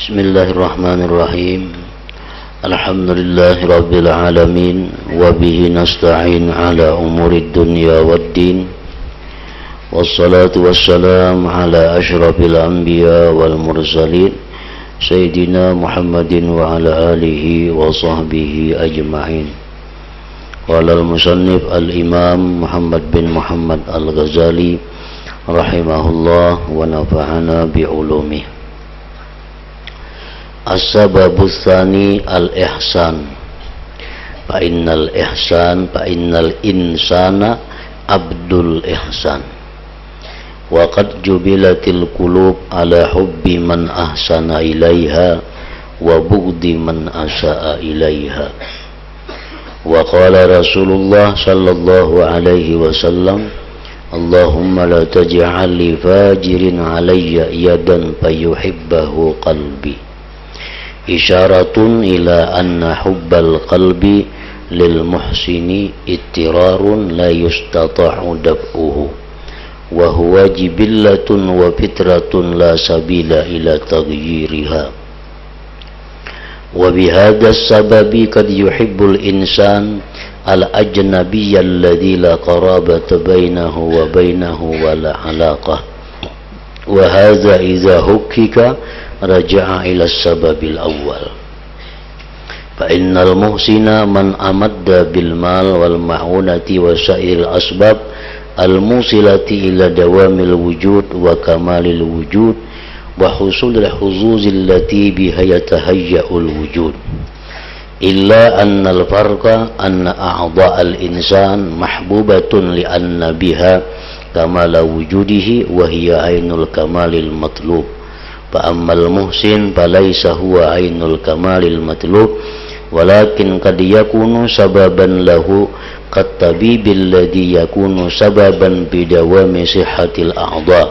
Bismillahirrahmanirrahim. Alhamdulillahi rabbil alamin. Wabihi nasta'in ala umurid dunya waddin. Wassalatu wassalam ala ashrafil anbiya wal mursalin Sayyidina Muhammadin wa ala alihi wa sahbihi ajma'in. Qala al-musannif al-imam Muhammad bin Muhammad al-Ghazali rahimahullah wa nafa'ana bi'ulumih. As-sababus tsani al-ihsan. Fa innal insana abdul ihsan. Wa qad jubilatil qulub ala hubbi man ahsana ilaiha wa bughdi man asaa ilaiha. Wa qala Rasulullah sallallahu alaihi wasallam, Allahumma la taj'al li fajirin alayya yadan fayuhibbahu qalbi. Isyaratun ila anna hubbal qalbi lil muhsini ittirarun la yustata'u daf'uhu wa huwa jibillatun wa fitratun la sabila ila taghyiriha. Wa bihadha sababi kad yuhibbul insan al-ajnabiyya alladhi la qarabata bainahu wa bainahu wa la alaqah. Wa hadha idha hukkika raja'a ila sababil awal. Fa innal muhsina man amadda bil mal wal ma'unati wa sa'iril asbab al musilati ila dawamil wujud wa kamalil wujud wa husulil huzuzil lati biha yatahayya'ul wujud. Illa anna al farqa anna a'dha al insan mahbubatun li anna biha kamala wujudihi wa hiya ainul kamalil matlub. Fa ammal muhsin falaysa huwa ainul kamalil matlub walakin qad yakunu sababan lahu kat tabibil ladzi yakunu sababan bidawami sihhatil a'dha.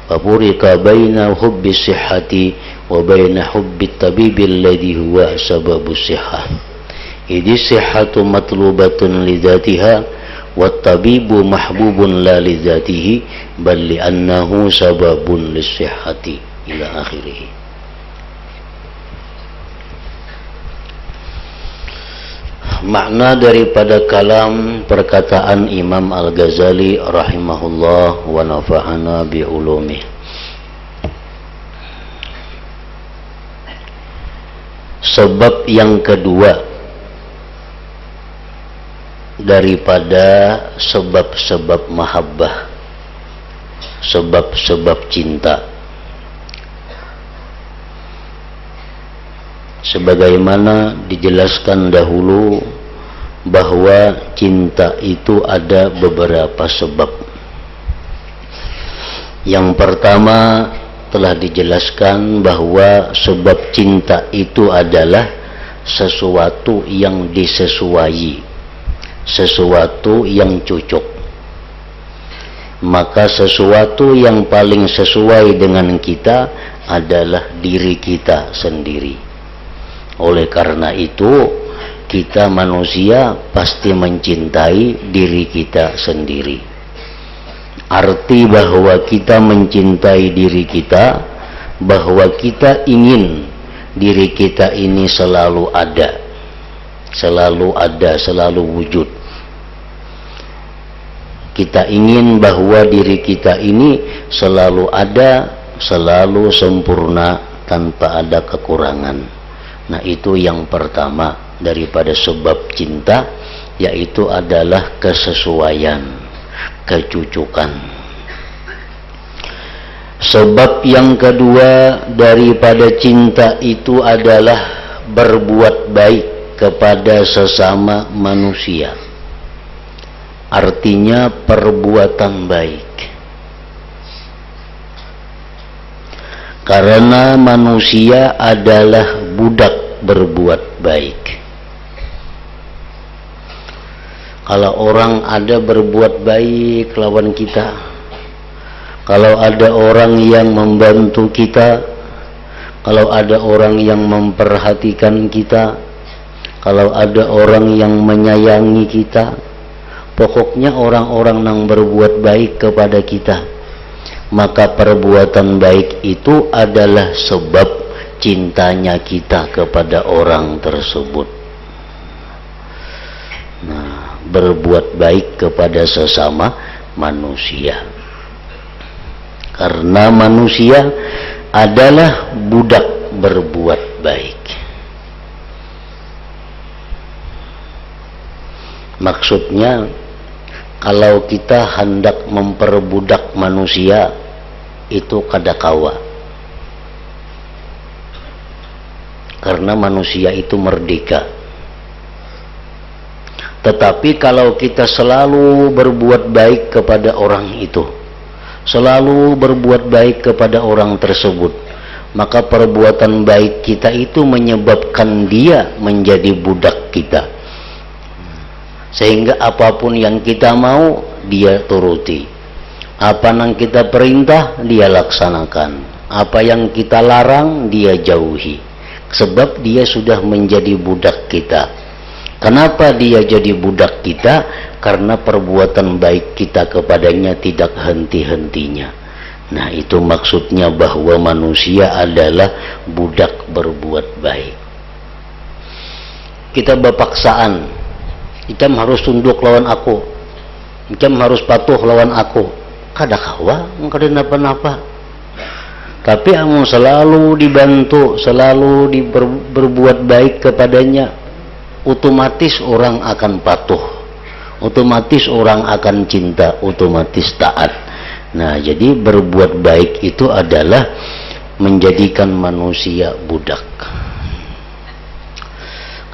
Fa furika baina hubbi sihhati wa baina hubbi tabibil ladzi huwa sababus sihhah. Idh sihhatu matlubatun li dzatiha wat tabibu mahbubun la li dzatihi bal li annahu sababun lis sihhati ila akhirih. Makna daripada kalam perkataan Imam Al-Ghazali rahimahullah wa nafa'ana bi'ulumih. Sebab yang kedua daripada sebab-sebab mahabbah, sebab-sebab cinta, sebagaimana dijelaskan dahulu bahwa cinta itu ada beberapa sebab. Yang pertama telah dijelaskan bahwa sebab cinta itu adalah sesuatu yang disesuai, sesuatu yang cocok. Maka sesuatu yang paling sesuai dengan kita adalah diri kita sendiri. Oleh karena itu kita manusia pasti mencintai diri kita sendiri. Arti bahwa kita mencintai diri kita, bahwa kita ingin diri kita ini selalu ada, selalu wujud. Kita ingin bahwa diri kita ini selalu ada, selalu sempurna tanpa ada kekurangan. Nah, itu yang pertama daripada sebab cinta, yaitu adalah kesesuaian, kecucukan. Sebab yang kedua daripada cinta itu adalah berbuat baik kepada sesama manusia. Artinya perbuatan baik. Karena manusia adalah budak berbuat baik. Kalau orang ada berbuat baik lawan kita, kalau ada orang yang membantu kita, kalau ada orang yang memperhatikan kita, kalau ada orang yang menyayangi kita, pokoknya orang-orang yang berbuat baik kepada kita, maka perbuatan baik itu adalah sebab cintanya kita kepada orang tersebut. Nah, berbuat baik kepada sesama manusia. Karena manusia adalah budak berbuat baik. Maksudnya, kalau kita hendak memperbudak manusia, itu kadakawa. Karena manusia itu merdeka. Tetapi kalau kita selalu berbuat baik kepada orang itu, selalu berbuat baik kepada orang tersebut, maka perbuatan baik kita itu menyebabkan dia menjadi budak kita. Sehingga apapun yang kita mau, dia turuti. Apa yang kita perintah, dia laksanakan. Apa yang kita larang, dia jauhi. Sebab dia sudah menjadi budak kita. Kenapa dia jadi budak kita? Karena perbuatan baik kita kepadanya tidak henti-hentinya. Nah, itu maksudnya bahwa manusia adalah budak berbuat baik. Kita berpaksaan, Icam harus tunduk lawan aku, Icam harus patuh lawan aku. Kadakawa, kada napa-napa. Tapi amun selalu dibantu, selalu berbuat baik kepadanya, otomatis orang akan patuh, otomatis orang akan cinta, otomatis taat. Nah, jadi berbuat baik itu adalah menjadikan manusia budak.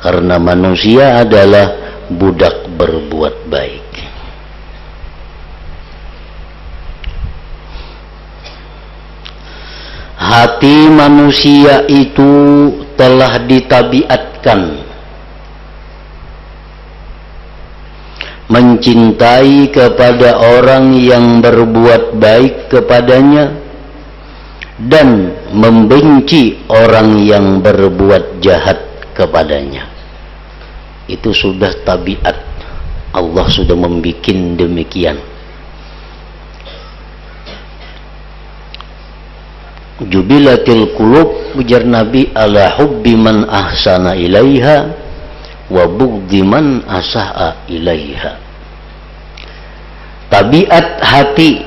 Karena manusia adalah budak berbuat baik. Hati manusia itu telah ditabiatkan mencintai kepada orang yang berbuat baik kepadanya dan membenci orang yang berbuat jahat kepadanya. Itu sudah tabiat. Allah sudah membuat demikian. Jubilatil qulub, ujar Nabi, ala hubbi man ahsana ilaiha wa bughdhi man asa'a ilaiha. Tabiat hati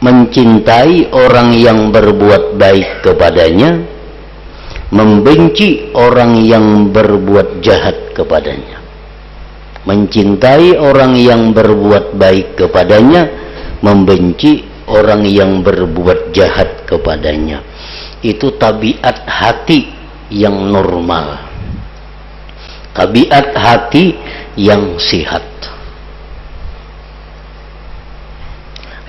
mencintai orang yang berbuat baik kepadanya, membenci orang yang berbuat jahat kepadanya. Mencintai orang yang berbuat baik kepadanya, membenci orang yang berbuat jahat kepadanya. Itu tabiat hati yang normal, tabiat hati yang sehat.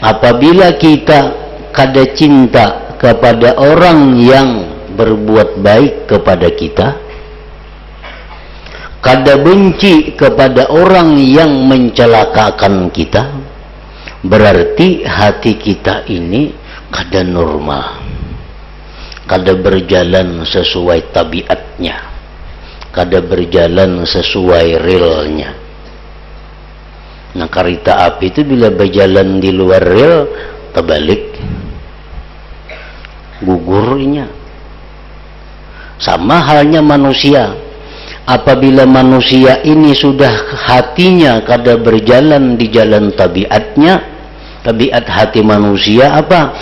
Apabila kita kada cinta kepada orang yang berbuat baik kepada kita, kada benci kepada orang yang mencelakakan kita, berarti hati kita ini kada normal, kada berjalan sesuai tabiatnya, kada berjalan sesuai realnya. Nah, kereta api itu bila berjalan di luar rel, terbalik, gugurnya. Sama halnya manusia. Apabila manusia ini sudah hatinya kada berjalan di jalan tabiatnya, tabiat hati manusia apa?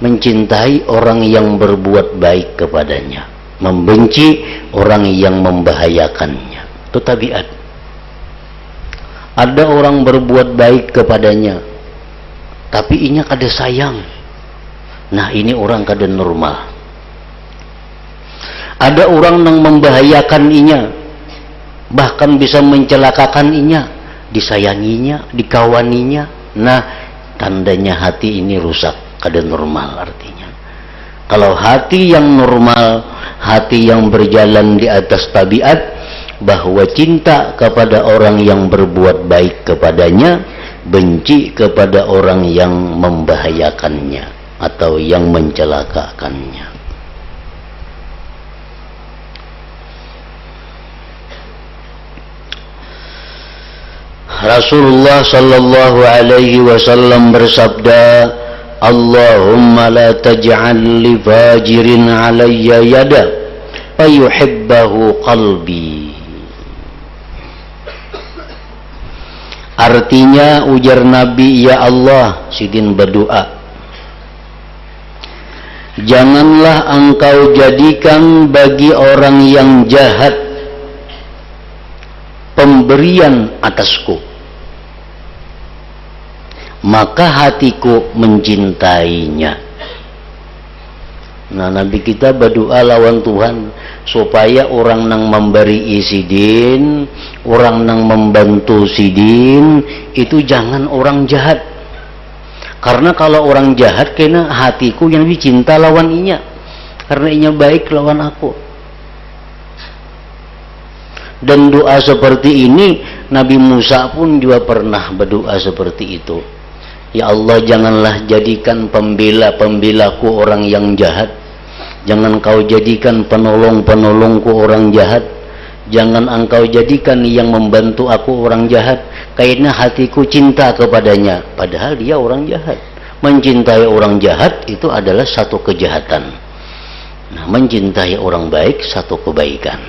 Mencintai orang yang berbuat baik kepadanya, membenci orang yang membahayakannya. Itu tabiat. Ada orang berbuat baik kepadanya, tapi inya kada sayang. Nah, ini orang kada normal. Ada orang yang membahayakan inya, bahkan bisa mencelakakan inya, disayanginya, dikawaninya. Nah, tandanya hati ini rusak, kada normal artinya. Kalau hati yang normal, hati yang berjalan di atas tabiat, bahwa cinta kepada orang yang berbuat baik kepadanya, benci kepada orang yang membahayakannya atau yang mencelakakannya. Rasulullah sallallahu alaihi wasallam bersabda, Allahumma la taj'al li fajirin alayya yada fayuhibbahu qalbi. Artinya ujar Nabi, ya Allah, Sidin berdoa, janganlah engkau jadikan bagi orang yang jahat pemberian atasku, maka hatiku mencintainya. Nah, Nabi kita berdoa lawan Tuhan supaya orang nang memberi Sidin, orang nang membantu Sidin itu jangan orang jahat. Karena kalau orang jahat kena hatiku yang lebih cinta lawan inya, karena inya baik lawan aku. Dan doa seperti ini Nabi Musa pun juga pernah berdoa seperti itu. Ya Allah, janganlah jadikan pembela-pembelaku orang yang jahat. Jangan kau jadikan penolong-penolongku orang jahat. Jangan engkau jadikan yang membantu aku orang jahat, karena hatiku cinta kepadanya. Padahal dia orang jahat. Mencintai orang jahat itu adalah satu kejahatan. Nah, mencintai orang baik satu kebaikan.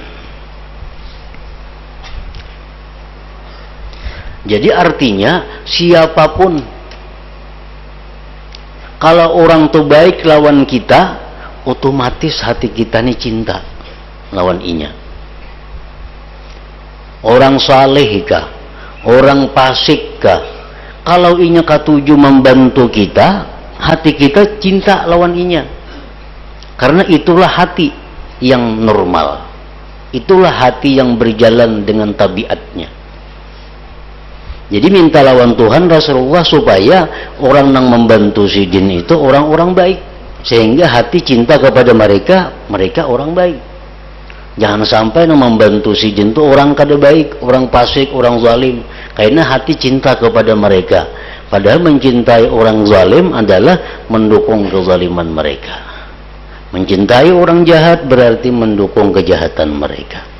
Jadi artinya siapapun, kalau orang itu baik lawan kita, otomatis hati kita ini cinta lawan inya. Orang saleh kah, orang fasik kah, kalau inya katuju membantu kita, hati kita cinta lawan inya. Karena itulah hati yang normal, itulah hati yang berjalan dengan tabiatnya. Jadi minta lawan Tuhan Rasulullah supaya orang yang membantu Sidin itu orang-orang baik, sehingga hati cinta kepada mereka, mereka orang baik. Jangan sampai yang membantu Sidin itu orang kada baik, orang fasik, orang zalim, karena hati cinta kepada mereka. Padahal mencintai orang zalim adalah mendukung kezaliman mereka. Mencintai orang jahat berarti mendukung kejahatan mereka.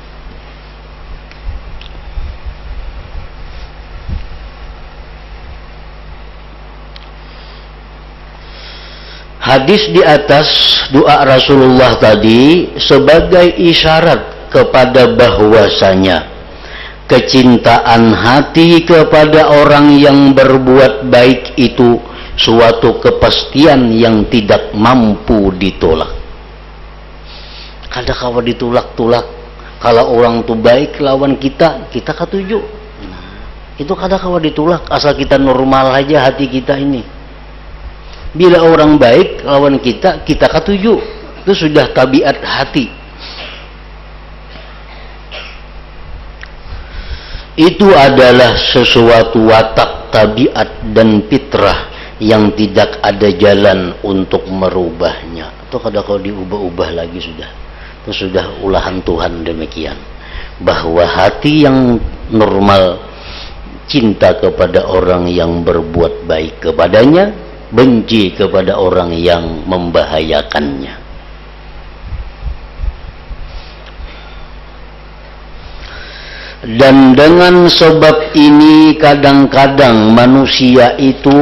Hadis di atas doa Rasulullah tadi sebagai isyarat kepada bahwasanya kecintaan hati kepada orang yang berbuat baik itu suatu kepastian yang tidak mampu ditolak. Kada kawa ditolak-tolak. Kalau orang itu baik lawan kita, kita katuju. Nah, itu kada kawa ditolak asal kita normal aja hati kita ini. Bila orang baik lawan kita, kita katuju. Itu sudah tabiat hati. Itu adalah sesuatu watak, tabiat dan fitrah yang tidak ada jalan untuk merubahnya. Atau kada kau diubah-ubah lagi sudah. Itu sudah ulahan Tuhan demikian. Bahwa hati yang normal cinta kepada orang yang berbuat baik kepadanya, benci kepada orang yang membahayakannya. Dan dengan sebab ini kadang-kadang manusia itu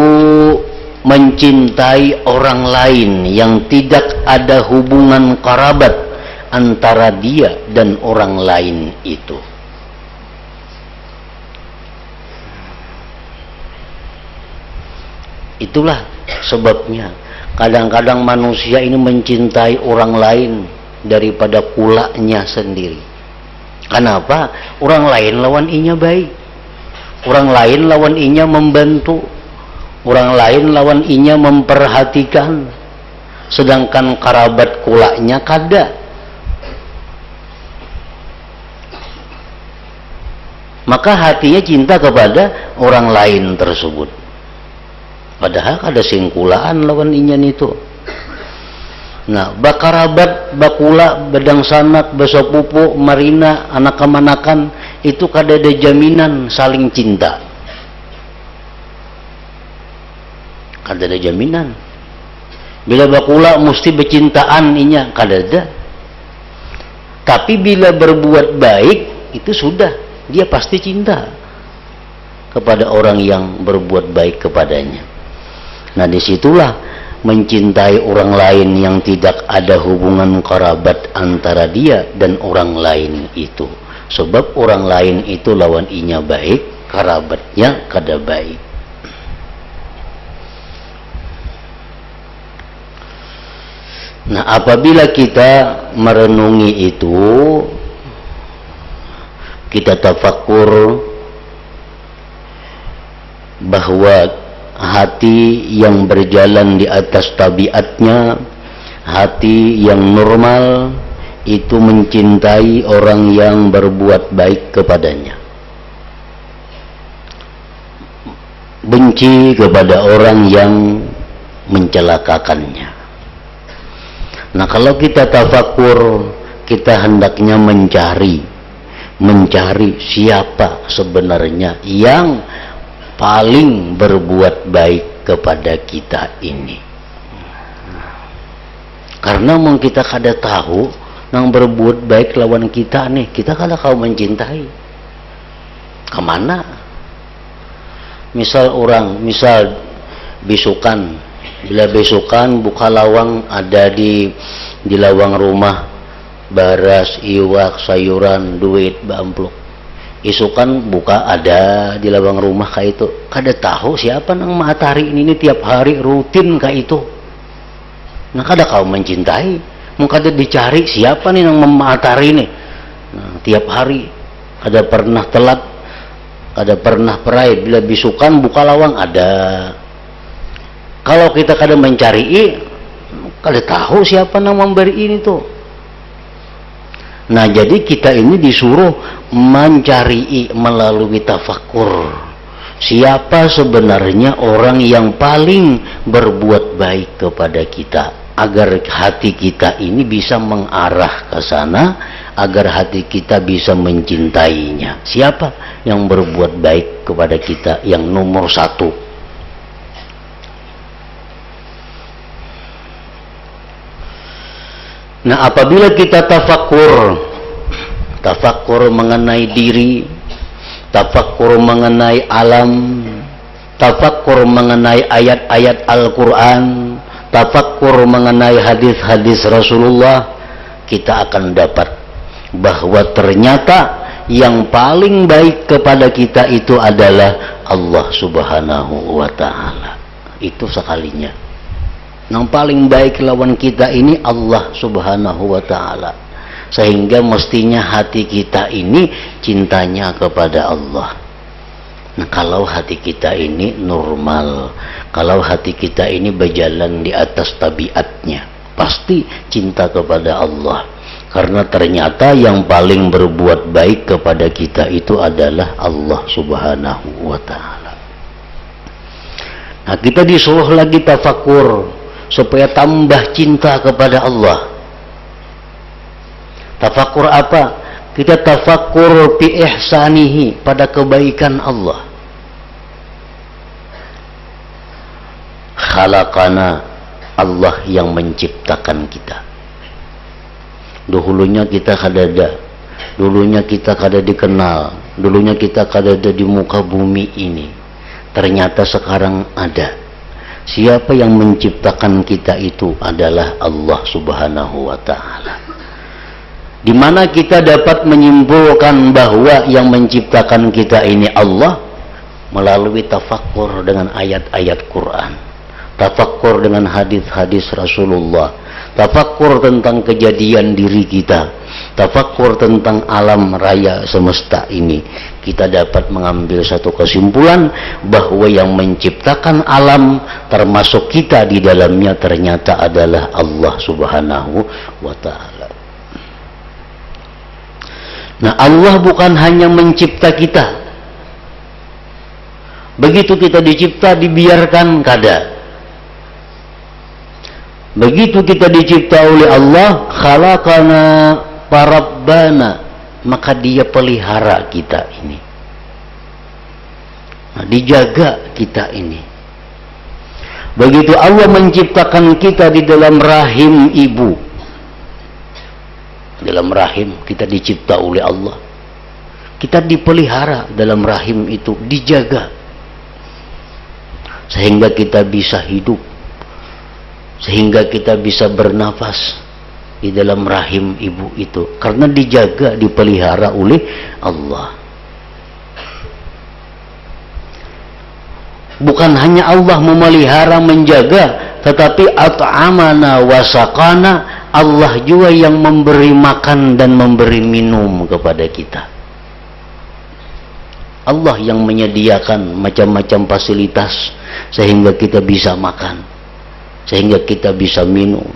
mencintai orang lain yang tidak ada hubungan kerabat antara dia dan orang lain itu. Itulah sebabnya kadang-kadang manusia ini mencintai orang lain daripada kulaknya sendiri. Kenapa? Orang lain lawan inya baik, orang lain lawan inya membantu, orang lain lawan inya memperhatikan, sedangkan kerabat kulaknya kada. Maka hatinya cinta kepada orang lain tersebut. Padahal ada singkulaan lawan inyan itu. Nah, bakarabat, bakula, badang sanak, basapupu, marina, anak kemanakan, itu kada ada jaminan saling cinta. Kada ada jaminan. Bila bakula mesti bercintaan inya, kada ada. Tapi bila berbuat baik, itu sudah, dia pasti cinta kepada orang yang berbuat baik kepadanya. Nah, disitulah mencintai orang lain yang tidak ada hubungan kerabat antara dia dan orang lain itu. Sebab orang lain itu lawan inya baik, kerabatnya kada baik. Nah, apabila kita merenungi itu, kita tafakkur bahwa hati yang berjalan di atas tabiatnya, hati yang normal itu mencintai orang yang berbuat baik kepadanya, benci kepada orang yang mencelakakannya. Nah, kalau kita tafakur, kita hendaknya mencari siapa sebenarnya yang paling berbuat baik kepada kita ini. Karena mau kita kada tahu nang berbuat baik lawan kita nih, kita kada kau mencintai. Kemana? Misal besukan, bila besukan buka lawang, ada di lawang rumah baras, iwak, sayuran, duit, bampluk. Isukan buka ada di lawang rumah kayak itu, kada tahu siapa nang matahari ini tiap hari rutin kayak itu. Nah, kada kau mencintai, mau kada dicari siapa nih nang matahari ini. Nah, tiap hari kada pernah telat, kada pernah perai. Bila bisukan buka lawang ada. Kalau kita kada mencari, kada tahu siapa nang memberi ini tuh. Nah, jadi kita ini disuruh mencari melalui tafakur siapa sebenarnya orang yang paling berbuat baik kepada kita, agar hati kita ini bisa mengarah ke sana, agar hati kita bisa mencintainya. Siapa yang berbuat baik kepada kita yang nomor satu? Nah, apabila kita tafakur mengenai diri, tafakur mengenai alam, tafakur mengenai ayat-ayat Al-Quran, tafakur mengenai hadis-hadis Rasulullah, kita akan dapat bahwa ternyata yang paling baik kepada kita itu adalah Allah Subhanahu wa Ta'ala. Itu sekalinya. Yang paling baik lawan kita ini Allah Subhanahu wa Ta'ala. Sehingga mestinya hati kita ini cintanya kepada Allah. Nah, kalau hati kita ini normal, kalau hati kita ini berjalan di atas tabiatnya, pasti cinta kepada Allah. Karena ternyata yang paling berbuat baik kepada kita itu adalah Allah Subhanahu wa Ta'ala. Nah, kita disuruh lagi tafakur supaya tambah cinta kepada Allah. Tafakur apa? Kita tafakur bi ihsanihi, pada kebaikan Allah. Khalaqana, Allah yang menciptakan kita. Dulunya kita kada ada, dulunya kita kada dikenal, dulunya kita kada ada di muka bumi ini. Ternyata sekarang ada. Siapa yang menciptakan kita itu adalah Allah Subhanahu wa Ta'ala. Di mana kita dapat menyimpulkan bahwa yang menciptakan kita ini Allah melalui tafakkur dengan ayat-ayat Quran, tafakkur dengan hadis-hadis Rasulullah, tafakkur tentang kejadian diri kita, tafakkur tentang alam raya semesta ini. Kita dapat mengambil satu kesimpulan bahwa yang menciptakan alam termasuk kita di dalamnya ternyata adalah Allah Subhanahu wa Ta'ala. Nah, Allah bukan hanya mencipta kita. Begitu kita dicipta dibiarkan kada. Begitu kita dicipta oleh Allah, khalaqana farabbana, maka dia pelihara kita ini. Nah, dijaga kita ini. Begitu Allah menciptakan kita di dalam rahim ibu, dalam rahim kita dicipta oleh Allah, kita dipelihara dalam rahim itu, dijaga sehingga kita bisa hidup sehingga kita bisa bernafas di dalam rahim ibu itu, karena dijaga, dipelihara oleh Allah. Bukan hanya Allah memelihara, menjaga, tetapi at'amana wa saqana, Allah juga yang memberi makan dan memberi minum kepada kita. Allah yang menyediakan macam-macam fasilitas sehingga kita bisa makan, sehingga kita bisa minum.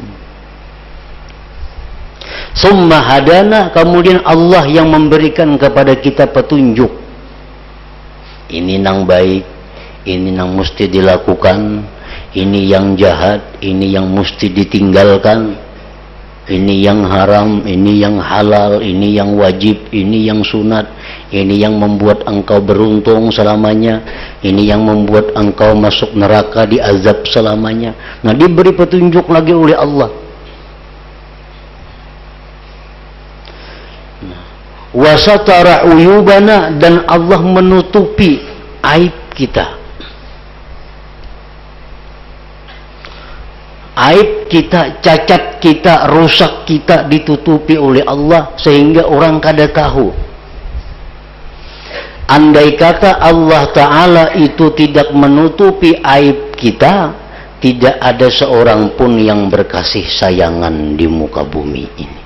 Summa hadana, kemudian Allah yang memberikan kepada kita petunjuk. Ini nang baik, ini yang mesti dilakukan, ini yang jahat, ini yang mesti ditinggalkan, ini yang haram, ini yang halal, ini yang wajib, ini yang sunat, ini yang membuat engkau beruntung selamanya, ini yang membuat engkau masuk neraka, diazab selamanya. Nah, diberi petunjuk lagi oleh Allah. Wasatara uyubana, dan Allah menutupi aib kita. Aib kita, cacat kita, rusak kita ditutupi oleh Allah sehingga orang kada tahu. Andai kata Allah Ta'ala itu tidak menutupi aib kita, tidak ada seorang pun yang berkasih sayangan di muka bumi ini.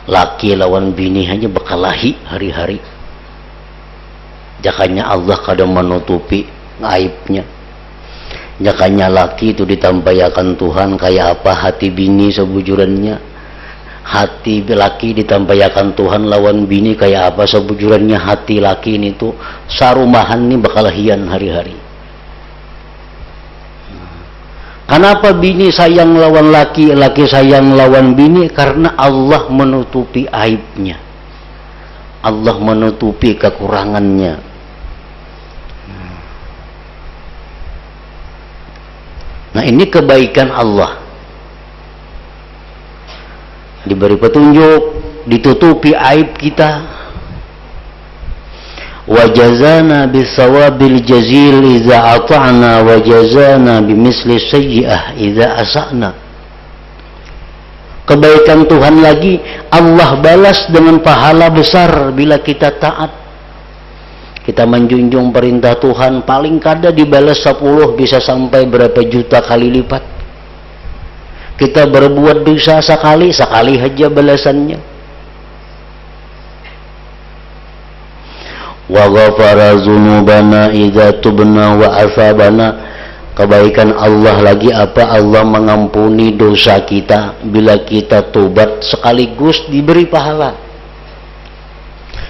Laki lawan bini hanya berkelahi hari-hari. Jakanya Allah kada menutupi aibnya. Jakanya laki itu ditampayakan Tuhan kayak apa hati bini sebujurannya. Hati laki ditampayakan Tuhan lawan bini kayak apa sebujurannya hati laki ini tuh. Sarumahan nih berkelahian hari-hari. Kenapa bini sayang lawan laki, laki sayang lawan bini? Karena Allah menutupi aibnya, Allah menutupi kekurangannya. Nah, ini kebaikan Allah. Diberi petunjuk, ditutupi aib kita. Wajazana bisawabil jazil idza ata'na, wajazana bimisli sayyi'ah idza asa'na. Kebaikan Tuhan lagi, Allah balas dengan pahala besar bila kita taat. Kita menjunjung perintah Tuhan, paling kada dibalas 10, bisa sampai berapa juta kali lipat. Kita berbuat dosa sekali, sekali aja balasannya. Wa ghafara dzunubana idza tubna wa asabana. Kebaikan Allah lagi apa? Allah mengampuni dosa kita bila kita tobat, sekaligus diberi pahala.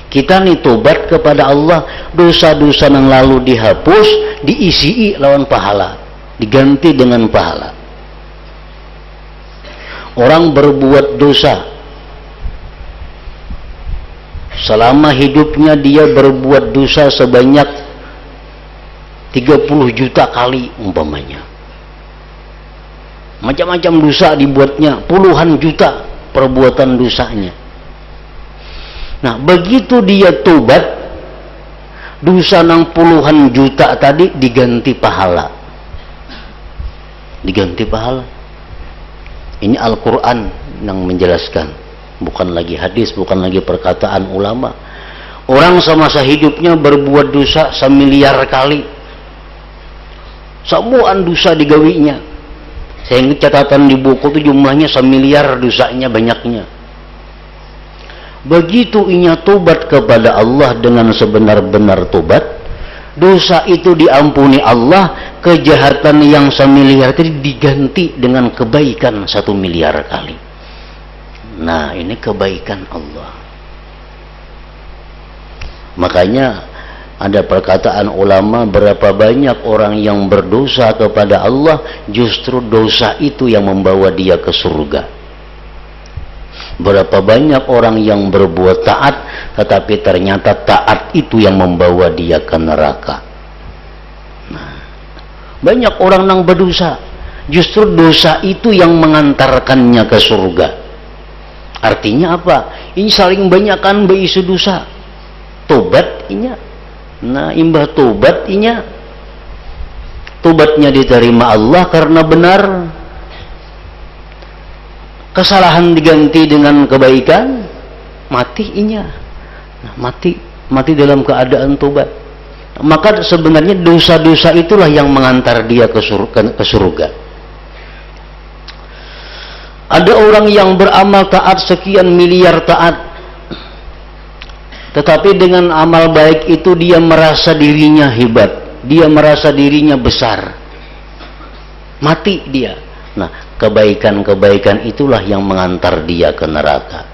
Kita nih tobat kepada Allah, dosa-dosa yang lalu dihapus, diisi lawan pahala, diganti dengan pahala. Orang berbuat dosa, selama hidupnya dia berbuat dosa sebanyak 30 juta kali umpamanya. Macam-macam dosa dibuatnya, puluhan juta perbuatan dosanya. Nah, begitu dia tobat, dosa nang puluhan juta tadi diganti pahala. Diganti pahala. Ini Al-Quran yang menjelaskan. Bukan lagi hadis, bukan lagi perkataan ulama. Orang semasa hidupnya berbuat dosa 1 miliar kali. Semuaan dosa digawinya. Sehingga catatan di buku itu jumlahnya 1 miliar dosanya banyaknya. Begitu inya tobat kepada Allah dengan sebenar-benar tobat, dosa itu diampuni Allah, kejahatan yang 1 miliar tadi diganti dengan kebaikan 1 miliar kali. Nah, ini kebaikan Allah. Makanya ada perkataan ulama, berapa banyak orang yang berdosa kepada Allah, justru dosa itu yang membawa dia ke surga. Berapa banyak orang yang berbuat taat, tetapi ternyata taat itu yang membawa dia ke neraka. Nah, banyak orang yang berdosa, justru dosa itu yang mengantarkannya ke surga. Artinya apa? Ini saling banyakkan beisu dosa. Tobat inya. Nah, imbah tobat inya. Tobatnya diterima Allah karena benar. kesalahan diganti dengan kebaikan, matinya. Nah, mati dalam keadaan tobat. Maka sebenarnya dosa-dosa itulah yang mengantar dia ke surga. Ada orang yang beramal taat sekian miliar taat, tetapi dengan amal baik itu dia merasa dirinya hebat, dia merasa dirinya besar, mati dia. Nah, kebaikan-kebaikan itulah yang mengantar dia ke neraka.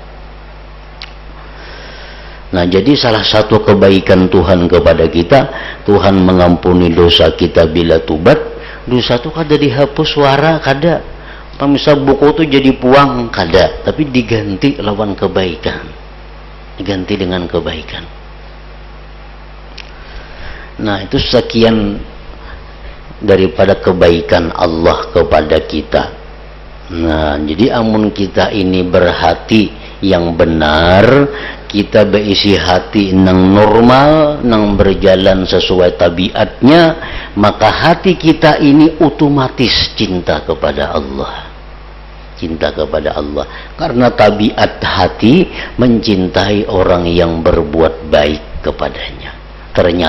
Nah, jadi salah satu kebaikan Tuhan kepada kita, Tuhan mengampuni dosa kita bila tubat. Dosa itu kada dihapus suara, kada. Misal buku itu jadi puang, kada. Tapi diganti lawan kebaikan. Diganti dengan kebaikan. Nah, itu sekian daripada kebaikan Allah kepada kita. Nah, jadi amun kita ini berhati yang benar, kita berisi hati nang normal, nang berjalan sesuai tabiatnya, maka hati kita ini otomatis cinta kepada Allah. Cinta kepada Allah. Karena tabiat hati mencintai orang yang berbuat baik kepadanya. Ternyata